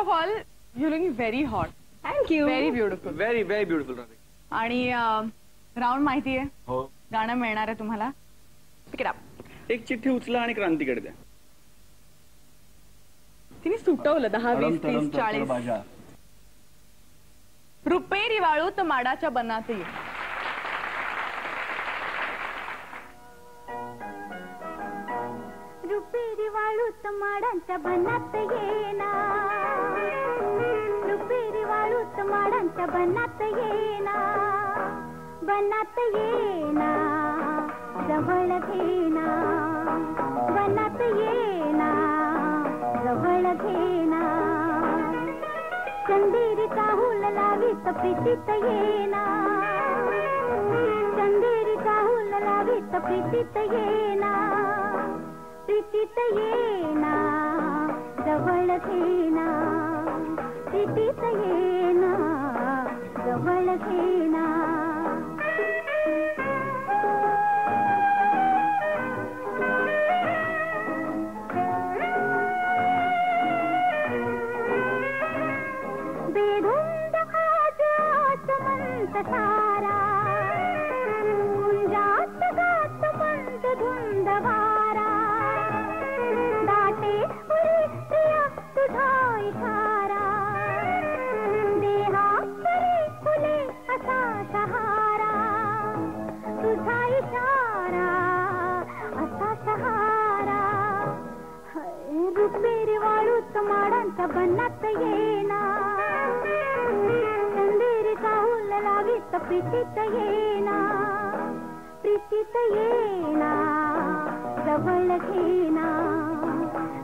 Of all you looking very hot. Thank you. Very beautiful. Very very beautiful. आणि round माहिती आहे? हो. गाणं मिळणार आहे तुम्हाला. पिक इट अप. एक चिठ्ठी उचला आणि क्रांतीकडे द्या. तिने सुटवलं 10 20 30 40. रुपेरी वाळूत माडाच्या बनात ये. रुपेरी वाळूत माडांच्या बनात येना. रुपेरी वाळूत माडांच्या बनात येना. बनात येना जवळ घेना. बनात येना जवळ घेना. चंदेरी काहूल लावीत प्रीतीत येना. चंदेरी काहूल लावीत प्रीतीत येना. प्रीतीत येना जवळ घेना. प्रीतीत येना जवळ घेना. बेधुंद आजात मंत सारा. कुंजात गात मंद धुंद वारा. दाटे उरी प्रिया तुझा इशारा. देहा परी फुले असा सहारा. तुझा इशारा असा सहारा. रुपेरी वाळूत माडांच्या बनात येना. चंदेरी काहूल लावीत प्रीतीत येना. प्रीतीत येना जवळ घेना.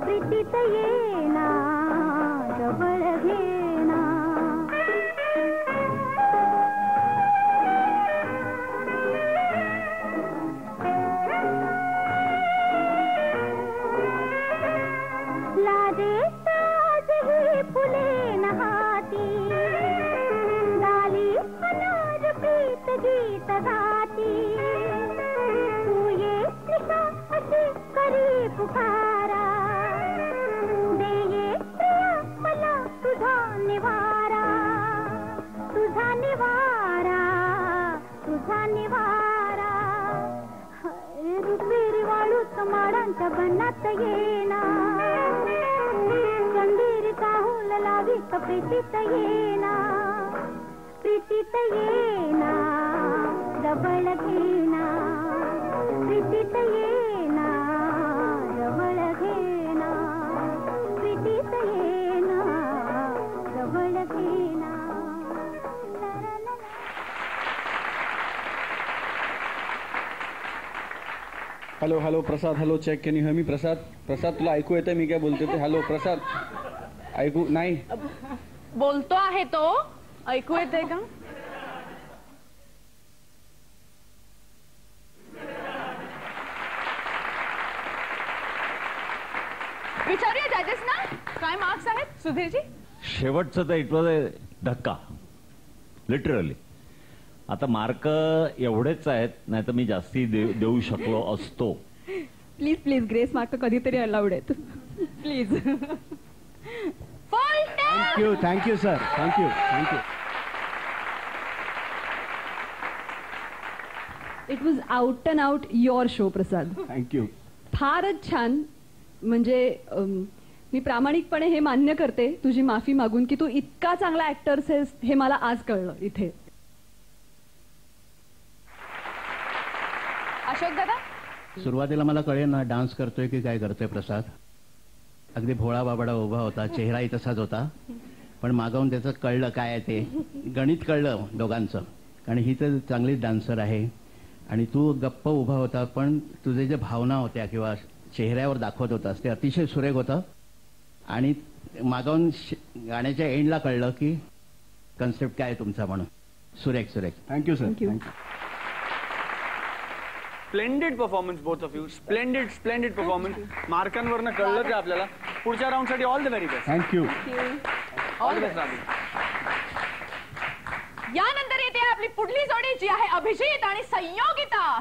प्रीतीत येना जवळ घेना. लाजे साज ही फुले नहाती. गाली अनार प्रीत गीत गाती. तू ये निशा अशी करी पुकारा. दे ये प्रिया मला तुझा निवारा. तुझा निवारा तुझा निवारा. रुपेरी वाळूत माडांच्या बनात येना. चंदेरी काहूल लावीत प्रीतीत येना. प्रीतीत येना जवळ घेना. प्रीतीत येना जवळ घेना. प्रीतीत येना जवळ घेना. Hello hello Prasad. Hello check. Can you hear me? Prasad. Prasad तुला ऐकू येतंय मी काय बोलते ते? हॅलो प्रसाद. ऐकू नाही. बोलतो आहे तो. ऐकू येतंय का? विचारूया जजेस ना काय मार्क्स आहेत सुधीरजी. शेवटचं तर इट वॉज अ धक्का लिटरली. आता मार्क एवढेच आहेत, नाही तर मी जास्ती देऊ शकलो असतो. प्लीज प्लीज ग्रेस मार्क कधीतरी अलाउड आहेत please. Thank you thank you sir. Thank you thank you. It was out and out your show Prasad. Thank you. फारच छान. म्हणजे मी प्रामाणिकपणे हे मान्य करते तुझी माफी मागून की तू इतका चांगला ऍक्टर्स आहेस हे मला आज कळलं इथे. अशोक दादा. सुरुवातीला मला कळेल ना डान्स करतोय की काय करतोय प्रसाद. अगदी भोळा बाबडा उभा होता, चेहराही तसाच होता, पण मागवून त्याचं कळलं काय आहे ते. गणित कळलं दोघांचं. कारण ही तर चांगलीच डान्सर आहे आणि तू गप्प उभा होता, पण तुझे जे भावना होत्या किंवा चेहऱ्यावर दाखवत होतास ते अतिशय सुरेख होतं. आणि मागवून गाण्याच्या एंडला कळलं की कन्सेप्ट काय आहे तुमचा म्हणून. सुरेख सुरेख. Thank you sir. Thank you. Splendid performance both of you. Splendid splendid performance. मार्कांवरनं कळलं ते आपल्याला. पुढच्या राऊंडसाठी all the very best. Thank you. All the best. यानंतर येते आपली पुढली जोडी जी आहे अभिजित आणि संयोगिता.